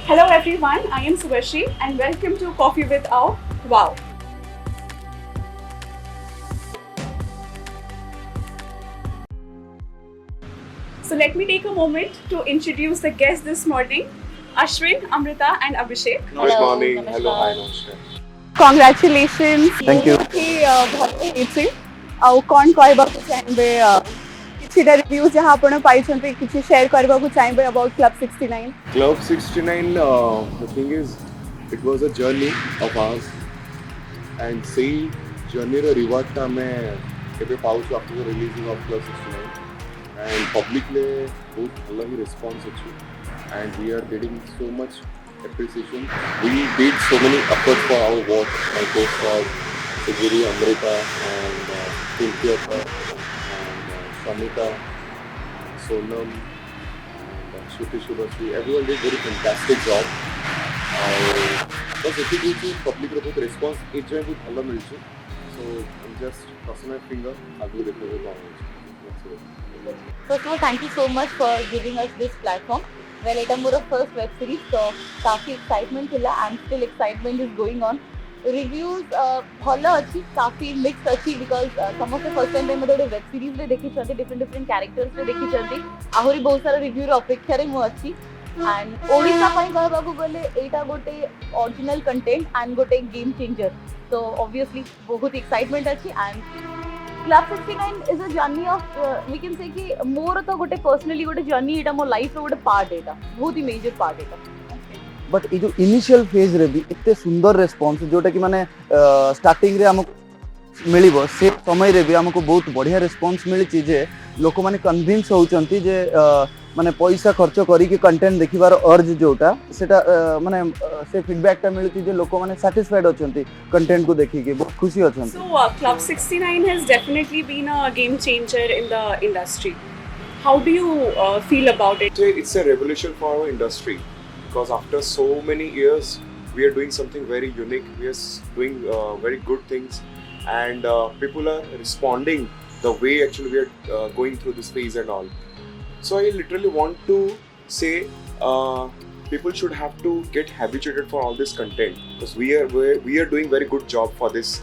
Hello everyone, I am Subashri and welcome to Coffee with Our Wow. So let me take a moment to introduce the guests this morning, Ashwin, Amrita and Abhishek. Good morning. Namaskar. Hello. Hi. Namaskar. Congratulations. Thank you. ଭଲ ହେଇଛି ଆଉ କ'ଣ କହିବାକୁ ଚାହିଁବେ କିଛିଟା review ଯାହା ଆପଣ ପାଇଛନ୍ତି କିଛି ସେୟାର କରିବାକୁ ଚାହିଁବେ about Club 69? Club 69, the thing is, it was a journey of ours. And see, journey ର reward ଟା ଆମେ ଏବେ ପାଉଛୁ after the releasing of Club 69. And publicly ବହୁତ ଭଲ ହିଁ response ଅଛି. And we are getting so much appreciation. We did so many efforts for our work. My co-stars, Sujiri, Amrita, and Cynthia, and Samita, Sonam, and Shruti Shubhashri. Everyone did very fantastic job. बस एति कि public रो बहुत response एजय बहुत भलो मिलछ. So I'm just crossing my finger. आगु देखबे कोन होछ. First of all, thank you so much for giving us this platform. Well, it's our first web series, so काफी excitement थिला and still excitement is going on. Reviews भलो अछि, काफी mixed अछि because समस्त first time में गोटे web series रे देखि छथि different characters रे देखि छथि. आहुरी बहुत सारा review रो अपेक्षा रे मु अछि. And ओडिसा पई कहबाकू बोले एटा गोटे original content and गोटे game changer. So obviously बहुत excitement अछि and Club 69 is a journey of we can say कि मोर तो गोटे पर्सनली गोटे जर्नी एटा मो लाइफ रो गोटे पार्ट एटा बहुत ही मेजर पार्ट एटा. बट ये जो इनिशियल फेज रे भी इतने सुंदर रेस्पॉन्स जोटा कि माने स्टार्टिंग रे हमको मिलिबो से समय रे भी हमको बहुत बढ़िया रेस्पॉन्स मिली जे लोक माने कन्विंस होउचंती जे माने पैसा खर्च करी कि कंटेंट देखिबार अर्ज जोटा सेटा माने से फीडबैक टा मिलती जे लोक माने सैटिस्फाइड होचंती कंटेंट को देखि के बहुत खुशी होचंती. So Club 69 has definitely been a game changer in the industry. How do you feel about it? It's a revolution for our industry because after so many years we are doing something very unique. We are doing very good things and people are responding the way actually we are going through this phase and all. So I literally want to say people should have to get habituated for all this content because we are doing very good job for this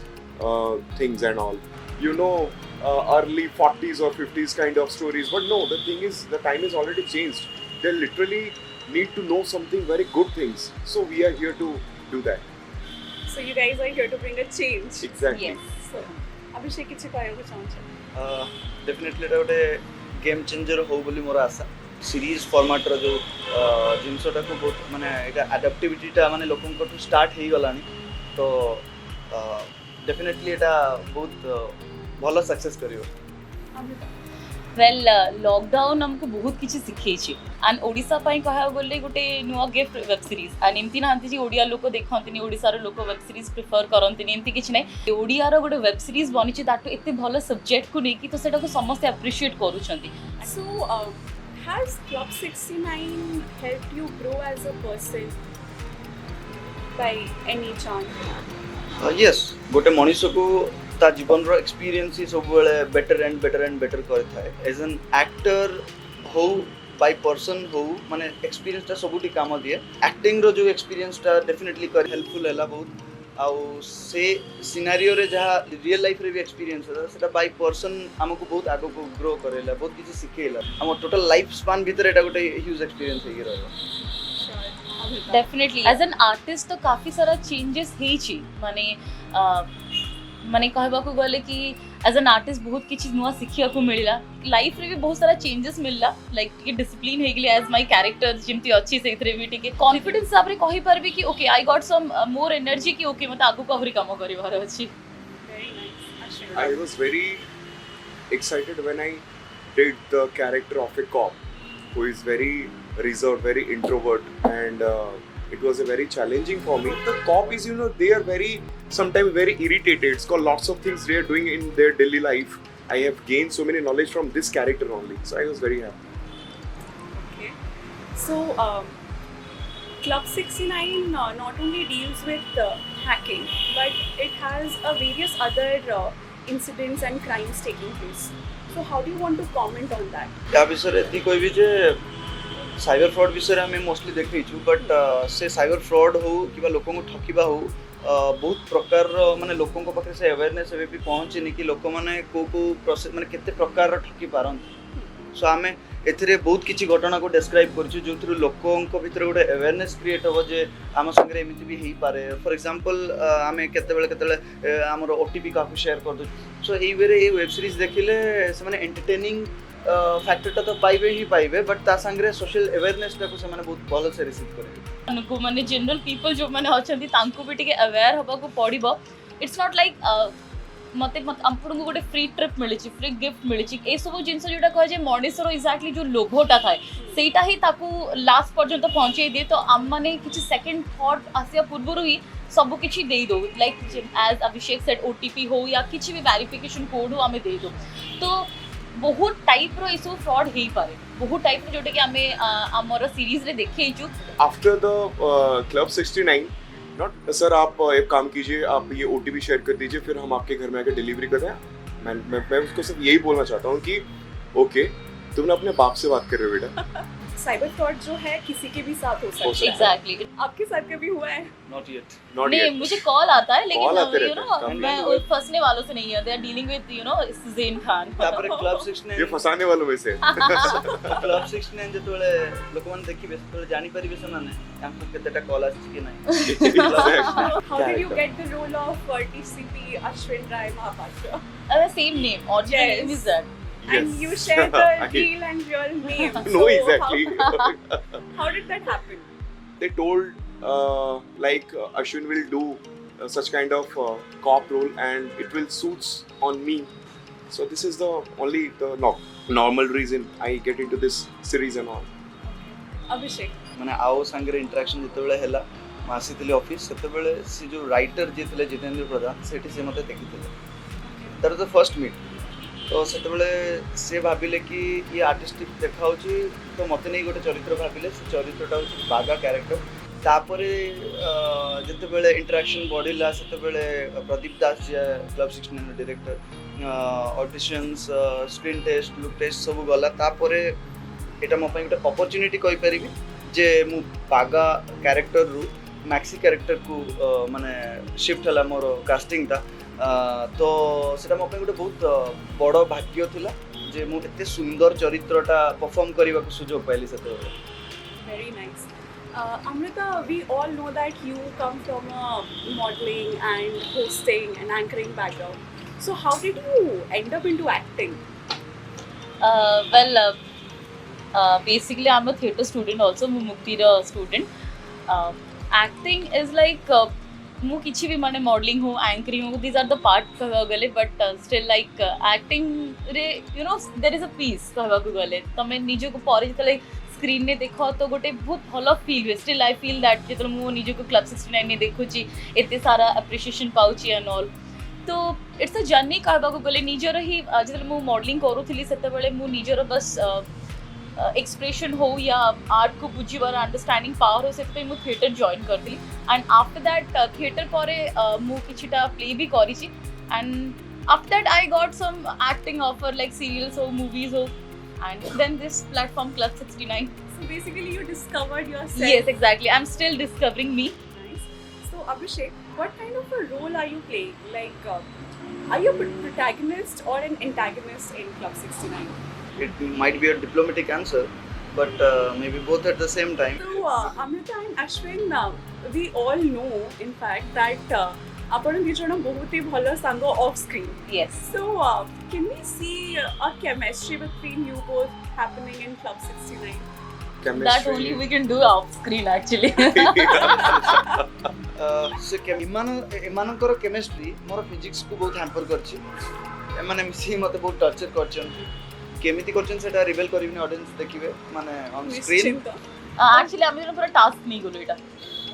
things and all. You know, early 40s or 50s kind of stories, but no, the thing is the time is already changed. They literally need to know something very good things. So we are here to do that. So you guys are here to bring a change. Exactly. Yes. So Abhishek किछि कहବାକୁ चाहन्छ? Definitely एटा गोटे game changer हो बोली मोर आशा. Series format रो जो जिनसटा को बहुत माने एटा अडैप्टिविटीटा माने लोकन को स्टार्ट हे गलानी तो डेफिनेटली एटा बहुत भलो सक्सेस करियो. वेल लॉकडाउन हमको बहुत किछि सिखैछि एंड ओडिसा पई कहया बोले गोटे नुवा गिफ्ट वेब सीरीज एंड एमती नांती जी ओडिया लोक देखंतिनी ओडिसा रो लोक वेब सीरीज प्रेफर करंतिनी एमती किछि नै ओडिया रो गोटे वेब सीरीज बनिछि ताटो एते भलो सब्जेक्ट को नेकी तो सेटा को समस्त appreciate करूछंती. So has Club 69 helped you grow as a person by any chance? Yes गोटे मनुष्य को ता जीवन रो एक्सपीरियंस ही सब बेले बेटर एंड बेटर करथाय. एज एन एक्टर हो बाय पर्सन हो माने एक्सपीरियंस ता सबुटी काम दिए. एक्टिंग रो जो एक्सपीरियंस ता डेफिनेटली कर हेल्पफुल हैला बहुत आउ से सिनेरियो रे जहा रियल लाइफ रे भी एक्सपीरियंस है सेटा बाय पर्सन हमको बहुत आगो को ग्रो करेला बहुत किछि सिखेला. हम टोटल लाइफ स्पान भीतर एटा गोटे ह्यूज एक्सपीरियंस हे रहलो. डेफिनेटली एज एन आर्टिस्ट तो काफी सारा चेंजेस हेछि माने माने कहबाकू गले कि एज एन आर्टिस्ट बहुत किछि नुवा सिखिया को मिलला. लाइफ रे भी बहुत सारा चेंजेस मिलला लाइक टिके डिसिप्लिन हे गेले एज माय कैरेक्टर जेमती अछि सेथरे भी टिके कॉन्फिडेंस साबरे कहि परबी कि okay I got some more energy कि ओके मते आगु कहरी काम करिवार अछि. Very nice. I was very excited when I did the character of a cop who is very reserved, very introvert, and it was a very challenging for me. The cop is, you know, they are very sometimes very irritated. It's got lots of things they are doing in their daily life. I have gained so many knowledge from this character only, so I was very happy. Okay. So Club 69 not only deals with hacking, but it has various other incidents and crimes taking place. So how do you want to comment on that? या विषय एति कहबी जे cyber fraud विषय आम mostly देखु but से cyber fraud हो कि लोक ठकिबा हो बहुत प्रकार माने लोकों पाखे से अवेयरनेस एवं भी पहुँचनी कि लोक मैंने कौ प्रोसेस माने केते प्रकार ठकी पारती सो आम एथिरे बहुत किसी घटना को डिस्क्राइब करूँ जो लोकों भितर गोटे अवेयरनेस क्रिएट हम जे आम संगे एमती भी हो पारे फॉर एग्जांपल आम केते आमर ओटीपी क्या शेयर कर दो सो ये वेब सीरीज देखिले से एंटरटेनिंग फैक्टर तो पाइबे ही पाइबे बट ता संगे सोशल अवेयरनेस टाको से बहुत भल से रिसीव करेंगे उनको माने जनरल पीपल जो माने अछंती तांको भी टिके अवेयर होबा को पड़िबो इट्स नॉट लाइक मते आपको गोटे फ्री ट्रिप मिली फ्री गिफ्ट मिली ए सब जिन जोटा कह जाए मनीषर एक्जाक्टली जो लोभटा थाए सेटा ही ताकू लास्ट पर्यंत पहुँचे दिए तो आम मैंने किसी सेकेंड थॉट आसिया पूर्व ही सब किसी दे दो लाइक एज अभिषेक सेट ओटीपी हो या किसी भी वेरिफिकेशन कोड हो आम दे दो तो बहुत टाइप रो सब फ्रॉड हो पाए बहुत टाइप जोटा कि आमे आमर सीरीज रे देखे after the club 69 not sir आप एक काम कीजिए आप ये ओटीपी शेयर कर दीजिए फिर हम आपके घर में आकर डिलीवरी कर दें मैं उसको सिर्फ यही बोलना चाहता हूँ कि ओके तुमने अपने बाप से बात कर रहे हो बेटा साइबर फ्रॉड जो है किसी के भी साथ हो सकता है एग्जैक्टली आपके साथ कभी हुआ है नॉट येट नहीं मुझे कॉल आता है Call आते लेकिन रहते हैं, मैं complaint फंसने वालों से नहीं है they are dealing with Zain Khan तापर क्लब ये 69 फंसाने वालों में से क्लब 69 जेतबेले लोक माने देखिबे सेतबेले जानि परिबे सनाने हमको केतेटा कॉल आछि कि नाही How did you get the role of TCP Ashwin Rai Mahapatra? Same name original Yes. name is that And you shared the real and real name. No, So exactly. How did that happen? They told Ashwin will do such kind of cop role and it will suits on me. So this is the only normal reason I get into this series and all. Abhishek. माने आओ संगे interaction जेतबेले हैला आसीथिले office सेतबेले से जो writer जे थिले जितेंद्र प्रधान सेठी से मते देखिथिले that was the first meet तो सेतबेले से भाबिले कि ये आर्टिस्टिक देखाउची तो मते नहीं गोटे चरित्र भाबिले से चरित्रटा होची बागा कैरेक्टर तापरे जेतबेले इंटरेक्शन बढ़िला सेतबेले प्रदीप दास जे club 69 director auditions screen test look test सब गला तापरे एटा मो पई गोटे अपॉर्चुनिटी कहि परिबी जे मु बागा कैरेक्टर रु मैक्सी कैरेक्टर को माने शिफ्ट हला मोर कास्टिंग ता तो सेटा मो पई गोटे बहुत बड़ भाग्य थिला जे मु एते सुंदर चरित्रटा परफॉर्म करबा को सुजोग पाइली सेते Very nice. Amrita, we all know that you come from a modeling and hosting and anchoring background. So how did you end up into acting? well basically I'm a theatre student also mu muktira student acting is like mu kichi भी माने modeling हो anchoring हो these are the part कहवा गले but still like acting रे you know there is a piece कहवा को गले तमे निजो को परे जतले स्क्रीन ने देखो तो गोटे बहुत भल फील हुए स्टिल आई फील दैट जो मु निज को क्लब 69 ने देखुची एते सारा एप्रिसिएशन पाउची एंड ऑल तो इट्स अ जर्नी कहबा को गले निजर ही जतले मु मॉडलिंग करूथिली सेते बेले मु निजर बस एक्सप्रेशन हो या आर्ट को बुझीबार अंडरस्टैंडिंग पावर हो से मु थिएटर जॉइन करथिली एंड आफ्टर दैट थिएटर परे मु किछिटा प्ले भी करिछि and after that I got some acting offer like serials हो मूवीज हो and then this platform Club 69. So basically you discovered yourself. Yes, exactly. I'm still discovering me. Nice. So Abhishek, what kind of a role are you playing? Like, are you a protagonist or an antagonist in Club 69? It might be a diplomatic answer but maybe both at the same time So Amrita and Ashwin, we all know in fact that आपण दुजण बहुत ही भलो सांग of screen Yes. So can we see a chemistry between you both happening in Club 69? That only we can do off screen actually. से एमानकर chemistry मोर physics को बहुत hamper करछि एमाने मिसी मते बहुत टर्चर करछन केमिति करछन सेटा रिवील करिवनी ऑडियंस देखिबे माने ऑन स्क्रीन Actually हम जन पूरा टास्क नहीं गोलो एटा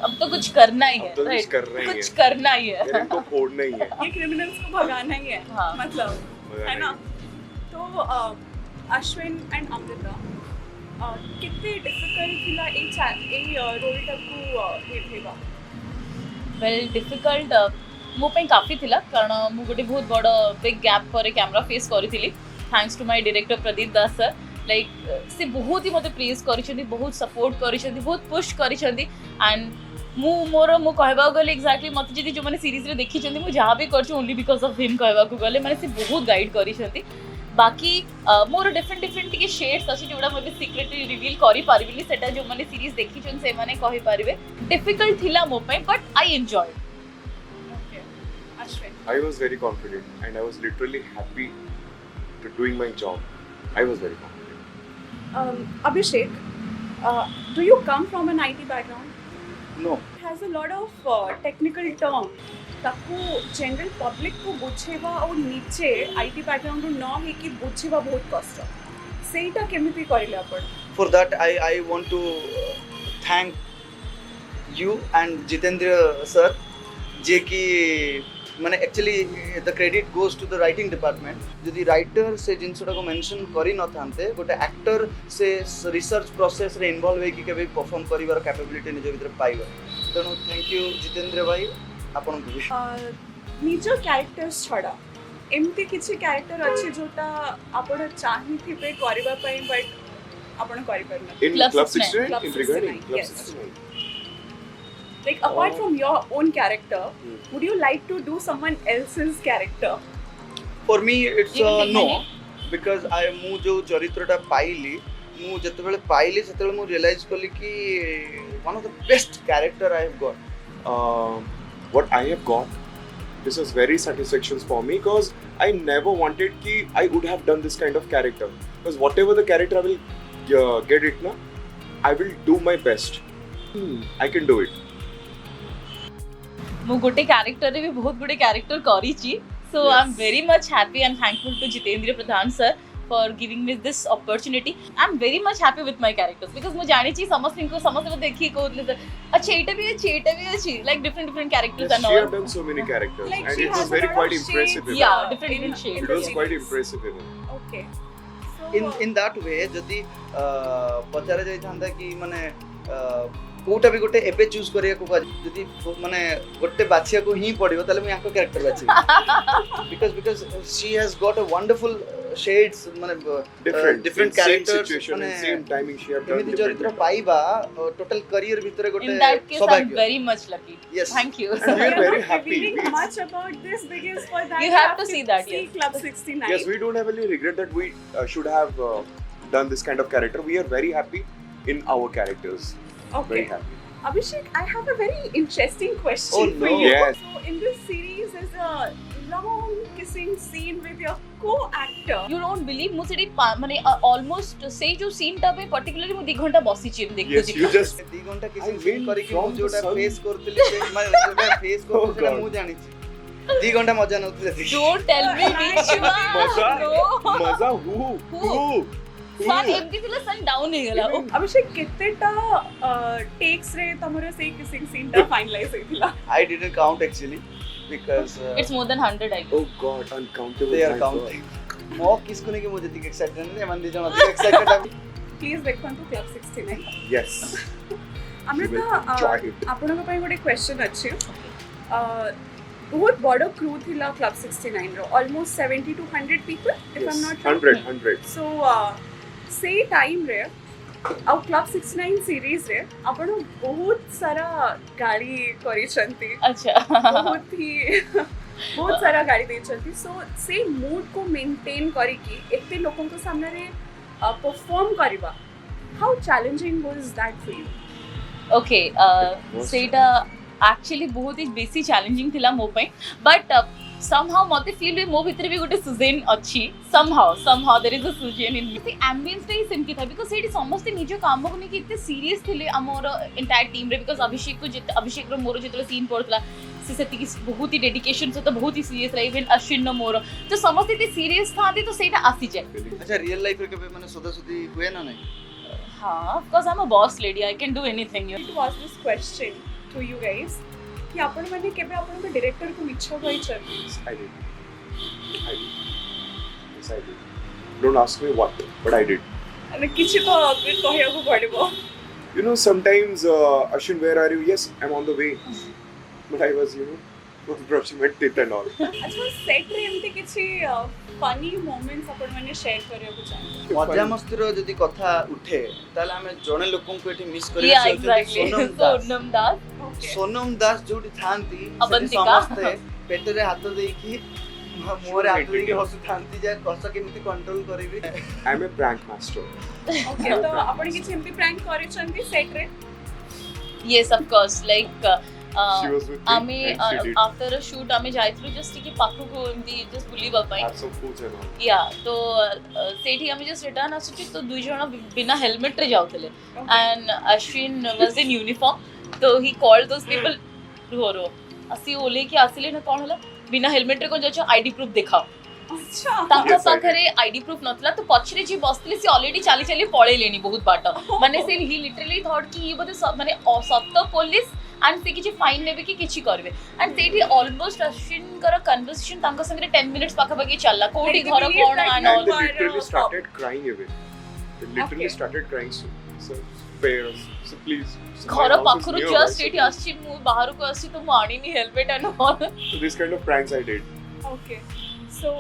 अब तो कुछ करना ही है अब तो कुछ right? करना ही कुछ है। करना ही है यार इनको फोड़ना ही है ये क्रिमिनल्स को भगाना ही है हाँ। मतलब है ना तो अश्विन एंड अमृता कितने डिफिकल्ट थिला ए रोल टाकू हेबा वेल डिफिकल्ट मो पे काफी थिला कारण मु गोटे बहुत बड़ बिग गैप पर कैमरा फेस करिथिली thanks to my director Pradeep Das sir like से बहुत ही मते प्रेज करिसेंती बहुत सपोर्ट करिसेंती बहुत पुश करिसेंती एंड मु कहबा गले एक्जाक्टली मते जदी जो माने सीरीज रे देखि चंदी मु जहां भी करछु ओनली बिकॉज ऑफ हिम कहबा को गले माने से बहुत गाइड करिसेंती बाकी मोर डिफरेंट टिके शेड्स अछि जोडा मैं सीक्रेटली रिवील करि पारिबिली सेटा जो माने सीरीज देखि चन से माने कहि पारिबे डिफिकल्ट थिला मो पे but I enjoy Okay. Ashwin. I was very confident and I was literally happy to doing my job. I was very confident. Abhishek, do you come from an IT background? No. It has a lot of technical terms. ताकू general public को बुझेबा और नीचे IT background न हे कि बुझेबा बहुत कष्ट सेटा केमिति करिले आपण For that, I want to thank you and Jitendra sir, जे कि माने actually the credit goes to the writing department जदि राइटर से जिनसटा को मेंशन करि न थांते गोटे एक्टर से रिसर्च प्रोसेस रे इन्वॉल्व हे कि केबे परफॉर्म करिवार कैपेबिलिटी निज भीतर पाइबा तेणु थैंक यू जितेंद्र भाई आपन को निज कैरेक्टर्स छड़ा एमती किछि कैरेक्टर अछि जोटा आपण चाहिथिबे करिबा पई बट आपण करि परना In Club Club 69. 69, Club in regarding 69, Club yes. 69. like apart from your own character would you like to do someone else's character for me it's You will take no money? Because I मु जो चरित्रटा पाइली मु जतबेले पाइली सेतबेले मु realise करली कि one of the best character I have got What I have got, this was very satisfaction for me because I never wanted कि I would have done this kind of character because whatever the character I will get it na, I will do my best. I can do it. मु गोटे character रे भी बहुत गुडे character करिची so I am Yes. Very much happy and thankful to Jitendra Pradhan sir for giving me this opportunity I am very much happy with my characters because मु जानि छी समस्त को देखि कहले सर अच्छा एटा भी अछि like different characters Yes, and she have all done so many characters Like and she it was has a very lot quite of impressive. shades. even. Yeah, different shades. It was in quite the impressive even. okay so in that way जदि पचारे जाई थांदा कि माने कोटा भी गोटे एबे choose करिया को जदि माने गोटे बाछिया को ही पड़िबो ताले मु याको कैरेक्टर बाछि because she has got a wonderful shades माने Different different in same characters, situation माने and same timing she have done एमिति different चरित्र पाइबा टोटल करियर भितरे इन गोटे दैट केस आई एम सौभाग्य very much lucky Yes. Thank you And we are not very happy. revealing much about this because for that You have to see that, see yes. Club 69 Yes, we don't have any regret that we should have done this kind of character. We are very happy in our characters. okay Very happy. Abhishek, I have a very interesting question Oh, for no. you. Yes. So in this series, there's a long kissing scene with your co-actor. You don't believe मु सेठी माने almost से जो scene टा पे particularly मु 2 घंटा बसी छी Yes, देखुची you just 2 घंटा I किसी will फील करी कि from the जोटा sun. फेस करतली माने जोटा फेस Oh, करतली God. मु जानि 2 घंटा मजा नउतले डोंट टेल मी विच मजा वन मजा who सन एमती थिला सन डाउन हे गला Even- अभिषेक केतेटा टेक्स रे तमरो से किसिंग सीन टा फाइनलाइज होइथिला I didn't count actually because it's more than 100 I Oh God, uncountable. they are my God. counting. मो किसको नहीं कि मुझे तिक एक्साइटेड नहीं मन दिजन अधिक एक्साइटेड अब प्लीज देखंतु club 69 Yes. You will Amrita enjoy it. आपनक पई गोटे क्वेश्चन अछि बहुत बड़ क्रू थिला club 69 row almost 70 to 100 people if Yes. I'm not wrong 100. so से टाइम रे ଆଉ କ୍ଲବ୍ 69 ସିରିଜ୍ ରେ ଆପଣ ବହୁତ ସାରା ଗାଳି କରିଛନ୍ତି अच्छा ବହୁତ ସାରା ଗାଳି ଦେଇଛନ୍ତି ସୋ ସେଇ ମୁଡ୍କୁ ମେଣ୍ଟେନ୍ କରିକି ଏତେ ଲୋକଙ୍କ ସାମ୍ନାରେ ପରଫର୍ମ କରିବା how challenging was that for you okay was- सेटा एक्चुअली बहुत ही बेसी चैलेंजिंग थिला मो पई बट somehow मते फील हुए मो भितर भी गोटे सुजेन अछि somehow there is a सुजेन इन द एम्बियंस रे सिमकी था बिकॉज़ सेठी समस्त निजो काम को नहीं इतने सीरियस थिले हमर एंटायर टीम रे बिकॉज़ अभिषेक रो मोर जेतले सीन पड़तला से सेती की बहुत ही डेडिकेशन से तो बहुत ही सीरियस रही इवन अश्विन नो मोर तो समस्त इतने सीरियस थांती तो सेटा आसी जाए अच्छा रियल लाइफ रे कबे माने सदासुदी हुए ना नहीं हां of course I am a boss lady I can do anything it was this question to you guys कि आपण माने केबे आपण डायरेक्टर को मिछ कहैछन I did. Yes, I did. Don't ask me what, but I did. અને किछि तो कहया को पड़िबो You know, sometimes Ashwin, where are you? Yes, I'm on the way. But I was, was brushing my teeth and all. अच्छा set रे एमती किछि funny moments आपण माने शेयर करिया को चाहे मजा मस्तीर जदि कथा उठे ताले आमे जणे लोकन को एठी मिस करिया Yeah, exactly. सोनम दास. ओके सोनम दास जोटी थांती अवंतिका. समस्ते पेटरे हाथ देकी मोरे हाथ देकी हसु थांती जे कस केमिति कंट्रोल करबी I'm a prank master. Okay तो आपण किछि एमती प्रैंक करिसंती सेट रे Yes, of course. Like She was with me आमे and she did after a shoot आमे जाइथलु जस्ट कि पाखु को एमती जस्ट बुलिबा पई. have some foods and all. या तो सेठी आमे जस्ट रिटर्न आसुची तो दुई जण बिना हेलमेट रे जाउतले and Ashwin was in uniform तो ही कॉल्ड दोस पीपल रो असी ओले कि आसिले न कोन हला बिना हेलमेट रे कोन जाछ आईडी प्रूफ दिखाओ अच्छा ताका Yes, I पाखरे आईडी प्रूफ नथला तो पछरे जी बसतले से ऑलरेडी चाली चाली पळे लेनी बहुत बाट माने से ही लिटरली थॉट कि ये बोधे माने सत्य पुलिस एंड से किछि फाइन नेबे कि किछि करबे एंड सेठी ऑलमोस्ट अश्विन कर कन्वर्सेशन तांका संगे 10 मिनिट्स पाखा पाखी चलला कोठी घर cone and And all they Or, literally stop. started crying away. They literally Okay. started crying. So spare us. So please. So my घर house is पाखरु nearby, just so एठी आछि मु बाहर को आछि तो मु आनी नी helmet and all So this kind of pranks I did. Okay so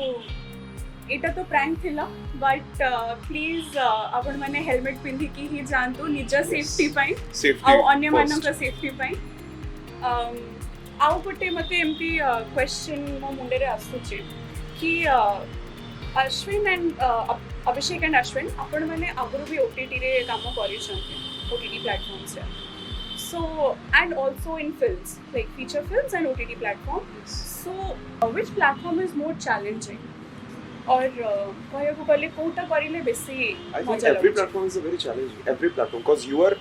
एटा तो प्रैंक थिला बट प्लीज आपण माने हेलमेट पिंधि की ही जानतु निज सेफ्टी पई Safety. आउ अन्य मानन first. का सेफ्टी पई आउ गोटे मते एमती क्वेश्चन मो मुंडे रे आसुची कि Ashwin and Abhishek and Ashwin आपण माने आगरु भी ओटीटी रे काम करि छथि ओटीटी प्लेटफॉर्म्स रे so and also in films like feature films and OTT platform so which platform is more challenging और कहया को गले कोटा करिले बेसी I think every platform is a very challenging. Every platform, because you are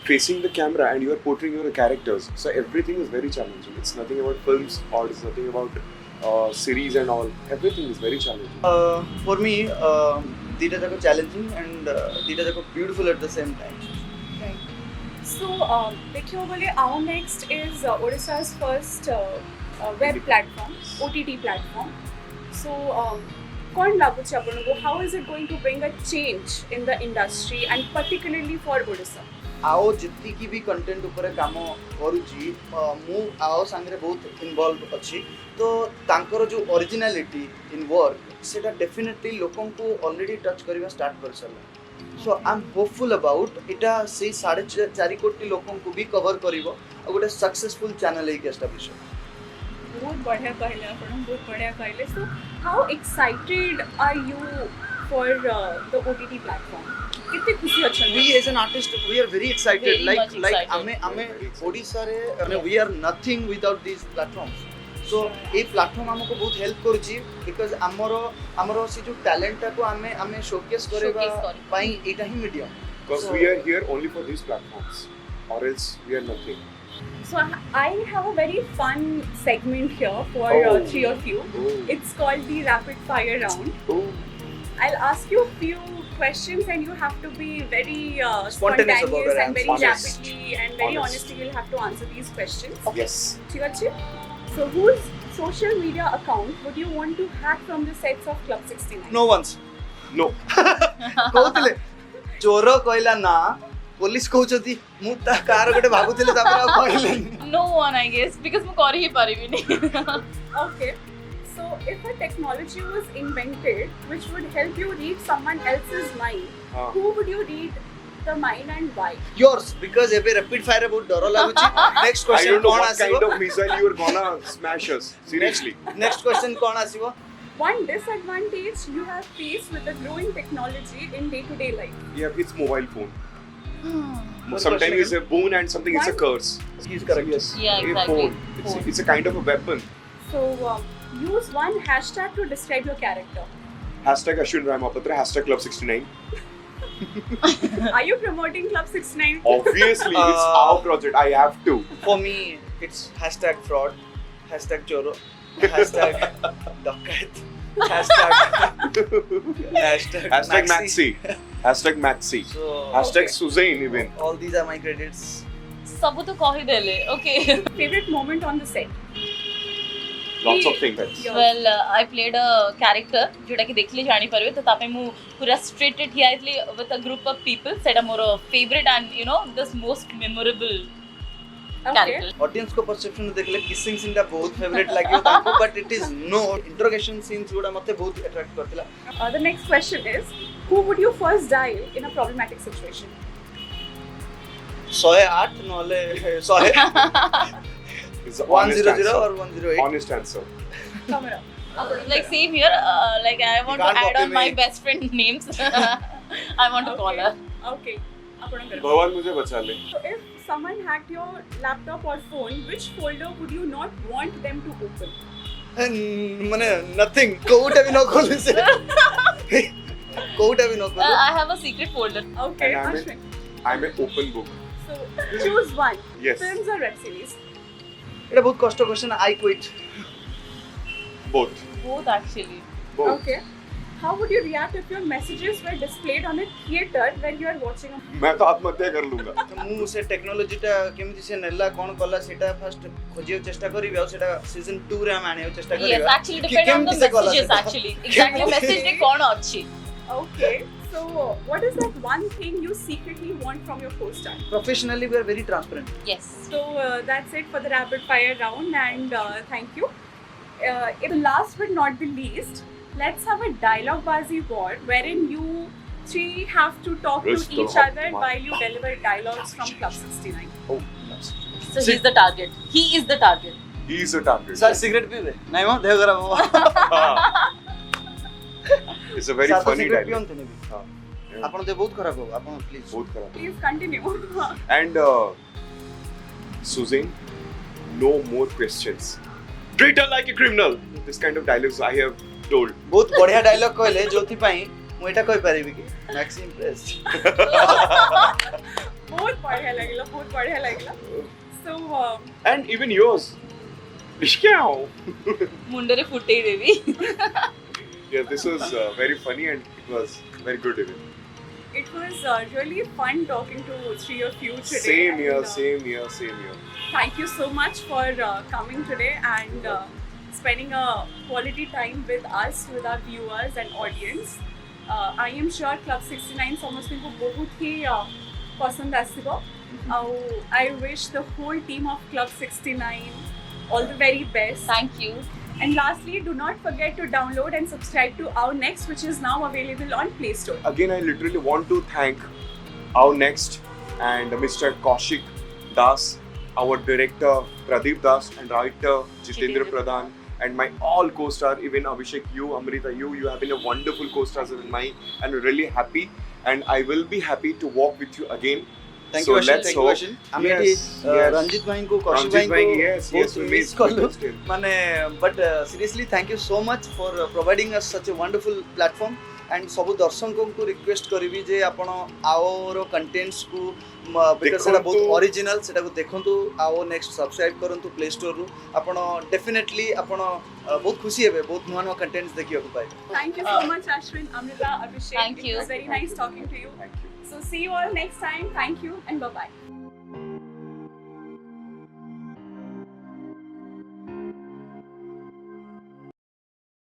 facing the camera and you are portraying your characters. So everything is very challenging. It's nothing about films or it's nothing about series and all. Everything is very challenging. for me dita jako challenging and dita jako beautiful at the same time. So, देखियो बोले our next is Odisha's first web platform, OTT platform. So, कौन लागू छे आपन को? How is it going to bring a change in the industry and particularly for Odisha? आओ जितनी की भी कंटेंट ऊपर काम करूची मु आओ सांगरे बहुत इन्वॉल्व अच्छी तो तांकर जो ओरिजिनलिटी इन वर्क सेटा डेफिनेटली लोकन को ऑलरेडी टच करबा स्टार्ट कर सरला सो आई एम होपफुल अबाउट इटा से 4.5 कोटी लोकन को भी कवर करिवो आ गोटे सक्सेसफुल चैनल एक एस्टैब्लिश बहुत बढ़िया कहले आपन बहुत बढ़िया कहले. So, how excited are you for the OTT platform? कितने खुशी अछन? we as an artist we are very excited Very like much excited. ame Odisha रे we are nothing without these platforms so a platform हमको बहुत help करूची because हमरो से जो talent को हमें शोकेस करेबा Showcase करे. पाई एटा ही medium Because So- we are here only for these platforms, or else we are nothing. So, I have a very fun segment here for Oh. three of you. Oh. It's called the rapid fire round. Oh. I'll ask you a few questions and you have to be very Spontaneous about your and very answers. rapidly and very Honest. honestly you'll have to answer these questions. Yes. ঠিক আছে? So whose social media account would you want to hack from the sets of Club 69? no ones No. कहतले चोर कहला ना police कहउछती मु ता car गोटे भागुतले तापर आ कहले no one I guess because मु कर ही परिबिनी Okay. So if a technology was invented which would help you read someone else's mind, who would you read the mind and why? yours because एबे rapid fire बहुत डर लागुची next I question don't know कोन what kind आसीबो of missile you are gonna smash us. Seriously. Next question कोन आसीबो One disadvantage you have faced with the growing technology in day-to-day life. Yeah, it's mobile phone. What Sometimes question it's a boon and something it's a Why? curse. He's correct. Yes. Yeah, A exactly. phone. It's a kind of a weapon. So use one hashtag to describe your character. Hashtag Ashwin Rai Mahapatra. Hashtag Club 69. Are you promoting Club 69? Obviously, it's our project. I have to. For me, it's hashtag fraud, hashtag choro, hashtag dakat, hashtag Hashtag Maxi. Hashtag Maxi. So Hashtag Okay. Suzanne even. all these are my credits. सब तो कहि देले okay Favorite moment on the set? Lots of things. Yeah. Well I played a character जोटा कि देखले जानि परबे तो तापे मु पूरा स्ट्रेट ठिया आइतली with a group of people सेटा मोर favourite and you know this most memorable Okay. character. Audience को परसेप्शन देखले किसिंग सीन टा बहुत फेवरेट लागियो ताको but it is no interrogation scenes गुडा मते बहुत अट्रैक्ट करतिला The next question is, who would you first dial in a problematic situation? 108 नले 100 It's the honest 100 answer. or 108 Honest answer. Kamera. Like same here, like I want to can't add copy on my me. best friend names. I want to call her. Okay. Aparanga. भगवान मुझे बचा ले. So if someone hacked your laptop or phone, which folder would you not want them to open? माने nothing कोउटा भी न खोले से कोउटा भी न खोले I have a secret folder. Okay, And I'm Ashwin. I'm an open book. So choose one. Yes. Films or web series? एटा बहुत कष्ट question I quit Both. Both actually. Both. Okay. How would you react if your messages were displayed on a theater when you are watching a मैं तो आत्महत्या कर लूंगा. तो मु से टेक्नोलॉजी टा केमति से नेला कोन कला सेटा फर्स्ट खोजियो चेष्टा करिबे और सेटा सीजन 2 रे हम आनियो चेष्टा करिबे Yes, actually depend on the messages actually. Exactly message रे कौन अच्छी. Okay. So what is that one thing you secretly want from your co-star? Professionally we are very transparent Yes. So that's it for the rapid fire round, and thank you. In last but not the least, let's have a dialogue bazi war wherein you three have to talk to Rest each of other my- while you deliver dialogues from Club 69. Oh, So he's the target. He is the target. he is a target. Sir cigarette पीबे नाही मो देह खराब हो It's a very funny cigarette dialogue. पियोन तने भी हाँ. Yeah. आपण देह बहुत खराब हो आपण प्लीज बहुत खराब. Please continue. And Suzanne, no more questions. Treat her like a criminal. This kind of dialogues I have told. बहुत बढ़िया डायलॉग कहले जोथि पई मु एटा कहि परिबी कि मैक्स इम्प्रेस्ड बहुत बढ़िया लगला, बहुत बढ़िया लगला. So And even yours. Ishkao. मुंडरे फुटे देवी. Yeah, this was very funny and it was very good even. it was really fun talking to three of you today. Same here, and, same here, same here. Thank you so much for coming today and spending a quality time with us, with our viewers and audience. I am sure Club 69 ସମସ୍ତଙ୍କୁ ବହୁତ ହି ପସନ୍ଦ ଆସିବ. ଆଉ I wish the whole team of Club 69 all the very best. Thank you. And lastly, do not forget to download and subscribe to Our Next, which is now available on Play Store. Again, I literally want to thank our next and Mr. Kaushik Das, our director Pradeep Das, and writer Jitendra Pradhan, and my all co-star, even Abhishek, you, Amrita, you have been a wonderful co-stars in mine, and really happy, and I will be happy to work with you again. Thank So you let's thank you hope- हमें Yes, yes. Ranjit भाई को Kaushik Ranjit भाई bhai, को yes, बहुत we miss missed कलु him. माने but seriously thank you so much for providing us such a wonderful platform and सब दर्शकों को रिक्वेस्ट करिवि जे आपण आवर कंटेंट्स को बिकॉज़ सेटा बहुत देखंतु। ओरिजिनल सेटा को देखंतु आवर नेक्स्ट सब्सक्राइब करंतु प्ले स्टोर रु आपण डेफिनेटली आपण बहुत खुशी हेबे बहुत नुवा नुवा कंटेंट्स देखियो को पाए Thank you so much, Ashwin, Amrita, Abhishek. Thank It you. was very nice talking to you. Thank you. So see you all next time. Thank you and bye-bye.